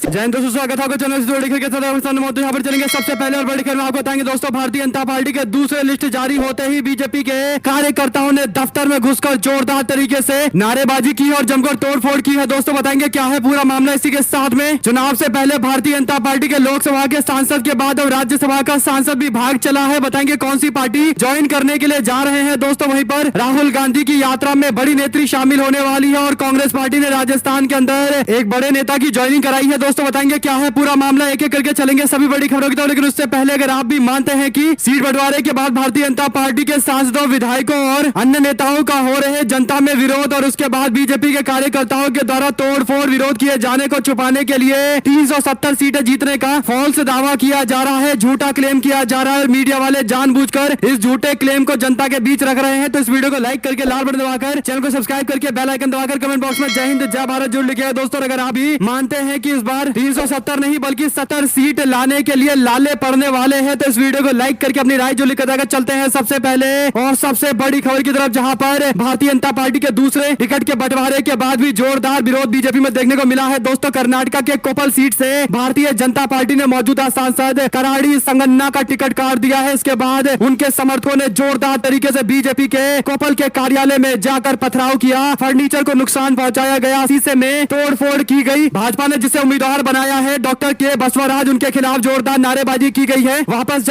जैन दोस्तों, स्वागत है चैनल से जुड़े के साथ मौजूद यहाँ पर चलेंगे। सबसे पहले और बड़ी खबर में आपको बताएंगे दोस्तों, भारतीय जनता पार्टी के दूसरे लिस्ट जारी होते ही बीजेपी के कार्यकर्ताओं ने दफ्तर में घुसकर जोरदार तरीके से नारेबाजी की और जमकर तोड़फोड़ की है। दोस्तों बताएंगे क्या है पूरा मामला। इसी के साथ में चुनाव से पहले भारतीय जनता पार्टी के लोकसभा के सांसद के बाद अब राज्यसभा का सांसद भी भाग चला है। बताएंगे कौन सी पार्टी ज्वाइन करने के लिए जा रहे हैं। दोस्तों वहीं पर राहुल गांधी की यात्रा में बड़ी नेत्री शामिल होने वाली है और कांग्रेस पार्टी ने राजस्थान के अंदर एक बड़े नेता की ज्वाइनिंग कराई है। दोस्तों बताएंगे क्या है पूरा मामला, एक एक करके चलेंगे सभी बड़ी खबरों की तरफ। लेकिन उससे पहले अगर आप भी मानते हैं कि सीट बंटवारे के बाद भारतीय जनता पार्टी के सांसदों, विधायकों और अन्य नेताओं का हो रहे जनता में विरोध और उसके बाद बीजेपी के कार्यकर्ताओं के द्वारा तोड़फोड़ विरोध किए जाने को छुपाने के लिए 370 सीटें जीतने का फॉल्स दावा किया जा रहा है, झूठा क्लेम किया जा रहा है। मीडिया वाले जानबूझकर इस झूठे क्लेम को जनता के बीच रख रहे हैं। तो इस वीडियो को लाइक करके लाल बटन दबाकर चैनल को सब्सक्राइब करके बेल आइकन दबाकर कमेंट बॉक्स में जय हिंद जय भारत जरूर लिखिएगा। दोस्तों अगर आप भी मानते हैं कि इस बार 370 नहीं बल्कि 70 सीट लाने के लिए लाले पड़ने वाले हैं तो इस वीडियो को लाइक करके अपनी राय जो लिखकर चलते हैं सबसे पहले और सबसे बड़ी खबर की तरफ, जहां पर भारतीय जनता पार्टी के दूसरे टिकट के बंटवारे के बाद भी जोरदार विरोध बीजेपी में देखने को मिला है। दोस्तों कर्नाटक के कोपल सीट से भारतीय जनता पार्टी ने मौजूदा सांसद कराड़ी संगन्ना का टिकट काट दिया है। इसके बाद उनके समर्थकों ने जोरदार तरीके से बीजेपी के कोपल के कार्यालय में जाकर पथराव किया, फर्नीचर को नुकसान पहुंचाया गया, शीशे में तोड़फोड़ की गई। भाजपा ने जिसे उम्मीदवार बनाया है डॉक्टर के बसवराज, उनके खिलाफ जोरदार नारेबाजी की गई है, वापस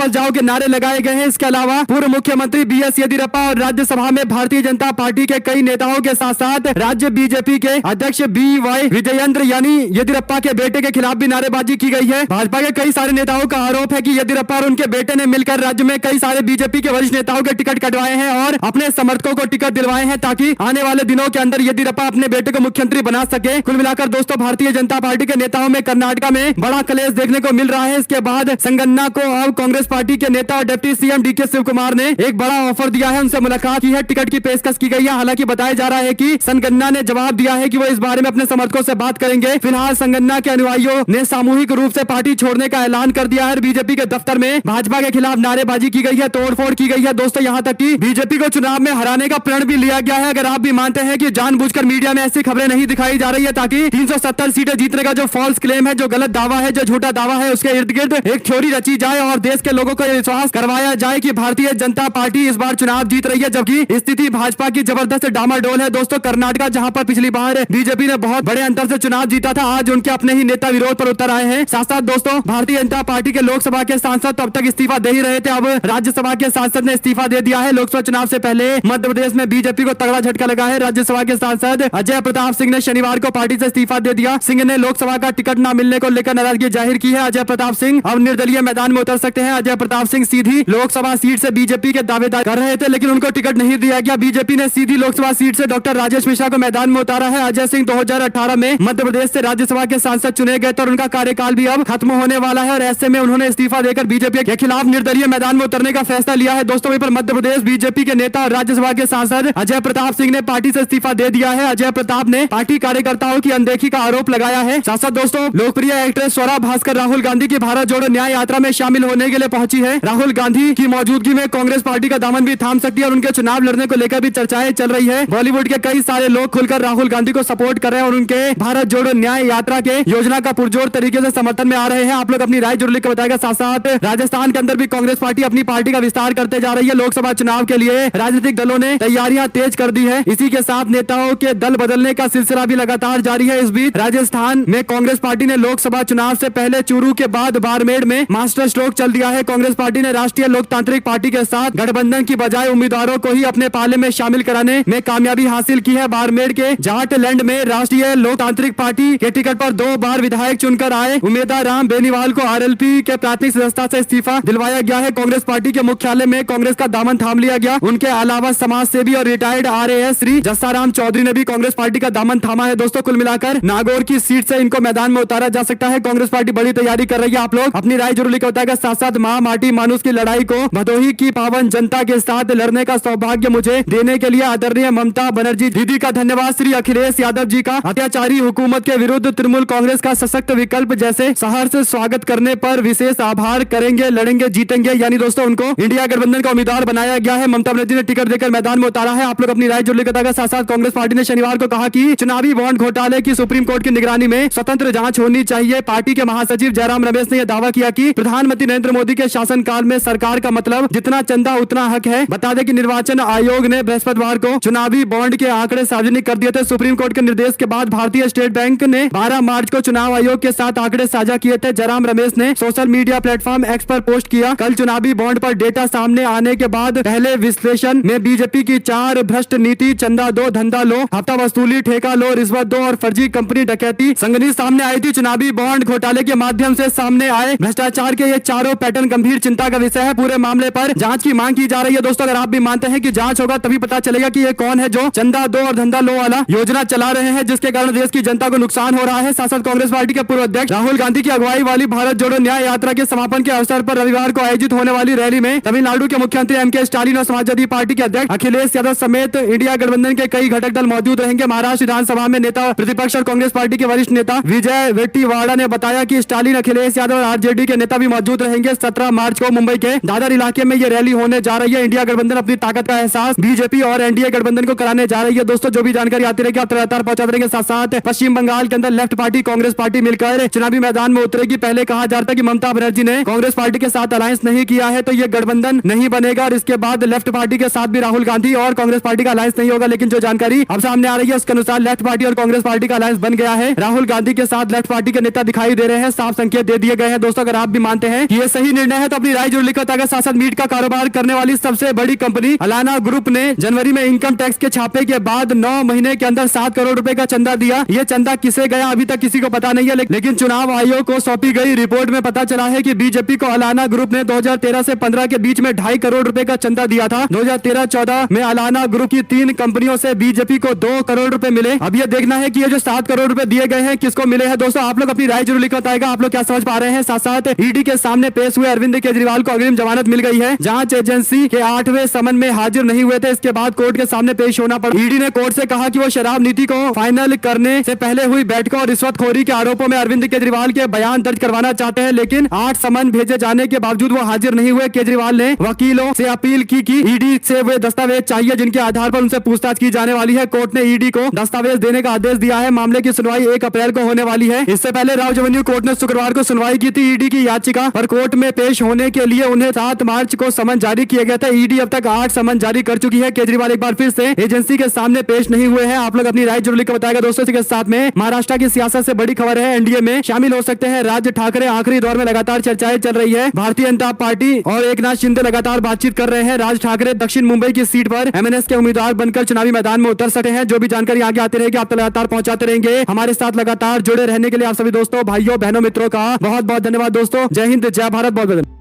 जाओ के नारे लगाए गए हैं। इसके अलावा पूर्व मुख्यमंत्री बीएस येदियुरप्पा और राज्यसभा में भारतीय जनता पार्टी के कई नेताओं के साथ साथ राज्य बीजेपी के अध्यक्ष BY विजयेंद्र यानी येदियुरप्पा के बेटे के खिलाफ भी नारेबाजी की गई है। भाजपा के कई सारे नेताओं का आरोप है कि येदियुरप्पा और उनके बेटे ने मिलकर राज्य में कई सारे बीजेपी के वरिष्ठ नेताओं के टिकट कटवाए हैं और अपने समर्थकों को टिकट दिलवाए हैं ताकि आने वाले दिनों के अंदर येदियुरप्पा अपने बेटे को मुख्यमंत्री बना सके। कुल मिलाकर दोस्तों भारतीय जनता पार्टी के नेताओं में कर्नाटक में बड़ा कलेश देखने को मिल रहा है। इसके बाद संगन्ना को अब कांग्रेस पार्टी के नेता और deputy CM DK Shivakumar ने एक बड़ा ऑफर दिया है, उनसे मुलाकात की है, टिकट की पेशकश की गई है। हालांकि बताया जा रहा है कि संगन्ना ने जवाब दिया है कि वो इस बारे में अपने समर्थकों से बात करेंगे। फिलहाल संगन्ना के अनुयायियों ने सामूहिक रूप से पार्टी छोड़ने का ऐलान कर दिया है। बीजेपी के दफ्तर में भाजपा के खिलाफ नारेबाजी की गई है, तोड़फोड़ की गई है। दोस्तों यहाँ तक कि बीजेपी को चुनाव में हराने का प्रण भी लिया गया है। अगर आप भी मानते हैं कि जानबूझकर मीडिया में ऐसी खबरें नहीं दिखाई जा रही है ताकि 370 सीटें जीतने का जो फॉल्स क्लेम है, जो गलत दावा है, जो झूठा दावा है, उसके इर्द गिर्द एक थ्योरी रची जाए और देश के लोगों को विश्वास करवाया जाए कि भारतीय जनता पार्टी इस बार चुनाव जीत रही है, जबकि स्थिति भाजपा की जबरदस्त डामाडोल है। दोस्तों कर्नाटक जहां पर पिछली बार बीजेपी ने बहुत बड़े अंतर से चुनाव जीता था, आज उनके अपने ही नेता विरोध पर उतर आए हैं। साथ साथ दोस्तों भारतीय जनता पार्टी के लोकसभा के सांसद तब तक इस्तीफा दे ही रहे थे, अब राज्यसभा के सांसद ने इस्तीफा दे दिया है। लोकसभा चुनाव से पहले मध्य प्रदेश में बीजेपी को तगड़ा झटका लगा है। राज्यसभा के सांसद अजय प्रताप सिंह ने शनिवार को पार्टी से इस्तीफा दे दिया। सिंह ने लोकसभा का टिकट न मिलने को लेकर नाराजगी जाहिर की है। अजय प्रताप सिंह अब निर्दलीय मैदान में उतर सकते हैं। अजय प्रताप सिंह सीधी लोकसभा सीट से बीजेपी के दावेदार कर रहे थे लेकिन उनको टिकट नहीं दिया गया। बीजेपी ने सीधी लोकसभा सीट से डॉक्टर राजेश मिश्रा को मैदान में उतारा है। अजय सिंह 2018 में मध्य प्रदेश से राज्यसभा के सांसद चुने गए तो उनका कार्यकाल भी अब खत्म होने वाला है और ऐसे में उन्होंने इस्तीफा देकर बीजेपी के खिलाफ निर्दलीय मैदान में उतरने का फैसला लिया है। दोस्तों वहीं पर मध्य प्रदेश बीजेपी के नेता और राज्यसभा के सांसद अजय प्रताप सिंह ने पार्टी से इस्तीफा दे दिया है। अजय प्रताप ने पार्टी कार्यकर्ताओं की अनदेखी का आरोप लगाया है। साथ साथ दोस्तों लोकप्रिय एक्ट्रेस स्वरा भास्कर राहुल गांधी की भारत जोड़ो न्याय यात्रा में शामिल होने के लिए पहुंची है। राहुल गांधी की मौजूदगी में कांग्रेस पार्टी का दामन भी थाम सकती है और उनके चुनाव लड़ने को लेकर भी चर्चाएं चल रही है। बॉलीवुड के कई सारे लोग खुलकर राहुल गांधी को सपोर्ट कर रहे हैं और उनके भारत जोड़ो न्याय यात्रा के योजना का पुरजोर तरीके से समर्थन में आ रहे हैं। आप लोग अपनी राय जरूर लिख कर बताएगा। साथ साथ राजस्थान के अंदर भी कांग्रेस पार्टी अपनी पार्टी का विस्तार करते जा रही है। लोकसभा चुनाव के लिए राजनीतिक दलों ने तैयारियां तेज कर दी है। इसी के साथ नेताओं के दल बदलने का सिलसिला भी लगातार जारी है। इस बीच राजस्थान में कांग्रेस पार्टी ने लोकसभा चुनाव से पहले चूरू के बाद बाड़मेर में मास्टर स्ट्रोक चल दिया है। कांग्रेस पार्टी ने राष्ट्रीय लोकतांत्रिक पार्टी के साथ गठबंधन की बजाय उम्मीदवारों को ही अपने पाले में शामिल कराने में कामयाबी हासिल की है। बाड़मेर के जाटलैंड में राष्ट्रीय लोकतांत्रिक पार्टी के टिकट पर 2 बार विधायक चुनकर आए उम्मीदवार राम बेनीवाल को RLP के प्राथमिक सदस्यता से इस्तीफा दिलवाया गया है। कांग्रेस पार्टी के मुख्यालय में कांग्रेस का दामन थाम लिया गया। उनके अलावा समाज सेवी और रिटायर्ड RAS श्री जस्साराम चौधरी ने भी कांग्रेस पार्टी का दामन थामा है। दोस्तों कुल मिलाकर नागौर की सीट से इनको मैदान में उतारा जा सकता है। कांग्रेस पार्टी बड़ी तैयारी कर रही है। आप लोग अपनी राय जरूर लिखकर बताएगा। साथ साथ मां माटी मानुस की लड़ाई को भदोही की पावन जनता के साथ लड़ने का सौभाग्य मुझे देने के लिए आदरणीय ममता बनर्जी दीदी का धन्यवाद। श्री अखिलेश यादव जी का अत्याचारी हुकूमत के विरुद्ध तृणमूल कांग्रेस का सशक्त विकल्प जैसे सहर्ष स्वागत करने पर विशेष आभार करेंगे, लड़ेंगे, जीतेंगे। यानी दोस्तों उनको इंडिया गठबंधन का उम्मीदवार बनाया गया है। ममता बनर्जी ने टिकट देकर मैदान में उतारा है। आप लोग अपनी राय जरूर लिखकर बताएगा। साथ साथ कांग्रेस पार्टी ने शनिवार को कहा कि चुनावी बॉन्ड घोटाले की सुप्रीम कोर्ट की निगरानी में स्वतंत्र जांच होनी चाहिए। पार्टी के महासचिव जयराम रमेश ने यह दावा किया कि प्रधानमंत्री नरेंद्र मोदी के शासनकाल में सरकार का मतलब जितना चंदा उतना हक है। बता दें कि निर्वाचन आयोग ने बृहस्पतिवार को चुनावी बॉन्ड के आंकड़े सार्वजनिक कर दिए थे। सुप्रीम कोर्ट के निर्देश के बाद भारतीय स्टेट बैंक ने 12 मार्च को चुनाव आयोग के साथ आंकड़े साझा किए थे। जयराम रमेश ने सोशल मीडिया प्लेटफॉर्म एक्स पर पोस्ट किया, कल चुनावी बॉन्ड पर डेटा सामने आने के बाद पहले विश्लेषण में बीजेपी की 4 भ्रष्ट नीति, चंदा दो, धंधा लो, हफ्ता वसूली, ठेका लो, रिश्वत दो और फर्जी कंपनी डकैती संगनी सामने आई थी। चुनावी बॉन्ड घोटाले के माध्यम से सामने आए भ्रष्टाचार के ये चारों पैटर्न गंभीर चिंता का विषय है। पूरे मामले पर जांच की मांग की जा रही है। दोस्तों, अगर आप भी मानते हैं कि जांच होगा तभी पता चलेगा कि ये कौन है जो चंदा दो और धंधा लो वाला योजना चला रहे हैं, जिसके कारण देश की जनता को नुकसान हो रहा है। सांसद कांग्रेस पार्टी के पूर्व अध्यक्ष राहुल गांधी की अगुवाई वाली भारत जोड़ो न्याय यात्रा के समापन के अवसर पर रविवार को आयोजित होने वाली रैली में तमिलनाडु के मुख्यमंत्री एम.के. स्टालिन और समाजवादी पार्टी के अध्यक्ष अखिलेश यादव समेत इंडिया गठबंधन के कई घटक दल मौजूद रहेंगे। महाराष्ट्र विधानसभा में नेता प्रतिपक्ष और कांग्रेस पार्टी के वरिष्ठ नेता विजय वेट्टीवाड़ा ने बताया कि स्टालिन, अखिलेश यादव और आरजेडी के नेता भी मौजूद रहेंगे। 17 मार्च को मुंबई के दादर इलाके में ये रैली होने जा रही है। इंडिया गठबंधन अपनी ताकत का एहसास बीजेपी और एनडीए गठबंधन को कराने जा रही है। दोस्तों, जो भी जानकारी आती रहेगी आप लगातार पहुंचाते रहेंगे। साथ साथ पश्चिम बंगाल के अंदर लेफ्ट पार्टी कांग्रेस पार्टी मिलकर चुनावी मैदान में उतरेगी। पहले कहा जा रहा था कि ममता बनर्जी ने कांग्रेस पार्टी के साथ अलायंस नहीं किया है तो ये गठबंधन नहीं बनेगा और इसके बाद लेफ्ट पार्टी के साथ भी राहुल गांधी और कांग्रेस पार्टी का अलायंस नहीं होगा। लेकिन जो जानकारी अब सामने आ रही है उसके अनुसार लेफ्ट पार्टी और कांग्रेस पार्टी का अलायंस बन गया है। राहुल गांधी के साथ लेफ्ट पार्टी के नेता दिखाई दे रहे हैं, साफ संकेत दे दिए गए हैं। दोस्तों, अगर आप भी मानते हैं कि ये सही निर्णय है तो अपनी राय जरूर लिखो, ताकि साथ मीट का कारोबार करने वाली सबसे बड़ी कंपनी अलाना ग्रुप ने जनवरी में इनकम टैक्स के छापे के बाद 9 महीने के अंदर 7 करोड़ रुपए का चंदा दिया। ये चंदा किसे गया अभी तक किसी को पता नहीं है, लेकिन चुनाव आयोग को सौंपी गई रिपोर्ट में पता चला है कि बीजेपी को अलाना ग्रुप ने 2013 से 15 के बीच में 2.5 करोड़ रुपए का चंदा दिया था। 2013-14 में अलाना ग्रुप की 3 कंपनियों से बीजेपी को 2 करोड़ रुपए मिले। अब ये देखना है कि ये जो 7 करोड़ रुपए दिए गए हैं किसको मिले हैं। दोस्तों, आप लोग अपनी राय जरूर लिखो, बताएगा आप लोग क्या समझ पा रहे हैं। साथ साथ ईडी के सामने पेश हुए अरविंद केजरीवाल को अग्रिम जमानत मिल गई है। जांच एजेंसी के 8वें समन में हाजिर नहीं हुए थे, इसके बाद कोर्ट के सामने पेश होना पड़ा। ईडी ने कोर्ट से कहा कि वो शराब नीति को फाइनल करने से पहले हुई बैठकों और रिश्वतखोरी के आरोपों में अरविंद केजरीवाल के बयान दर्ज करवाना चाहते हैं, लेकिन 8 समन भेजे जाने के बावजूद वो हाजिर नहीं हुए। केजरीवाल ने वकीलों से अपील की कि ईडी से वे दस्तावेज चाहिए जिनके आधार पर उनसे पूछताछ की जाने वाली है। कोर्ट ने ईडी को दस्तावेज देने का आदेश दिया है। मामले की सुनवाई 1 अप्रैल को होने वाली है। इससे पहले राव रेवेन्यू कोर्ट ने शुक्रवार को सुनवाई की थी ईडी की याचिका पर। कोर्ट में पेश होने के लिए उन्हें 7 मार्च को समन जारी किया गया था। ईडी अब तक 8 समन जारी कर चुकी है। केजरीवाल एक बार फिर से एजेंसी के सामने पेश नहीं हुए हैं। आप लोग अपनी राय जरूर लिखकर बताएगा। दोस्तों, इसके साथ में महाराष्ट्र की सियासत से बड़ी खबर है, एनडीए में शामिल हो सकते हैं राज ठाकरे। आखिरी दौर में लगातार चर्चाएं चल रही है। भारतीय जनता पार्टी और एकनाथ शिंदे लगातार बातचीत कर रहे हैं। राज ठाकरे दक्षिण मुंबई की सीट पर एमएनएस के उम्मीदवार बनकर चुनावी मैदान में उतर सकते हैं। जो भी जानकारी आगे आती रहेगी आप लगातार पहुंचाते रहेंगे। हमारे साथ लगातार जुड़े रहने के लिए आप सभी दोस्तों, भाइयों, बहनों, मित्रों का बहुत बहुत धन्यवाद। दोस्तों, जय हिंद, जय भारत, बहुत बहुत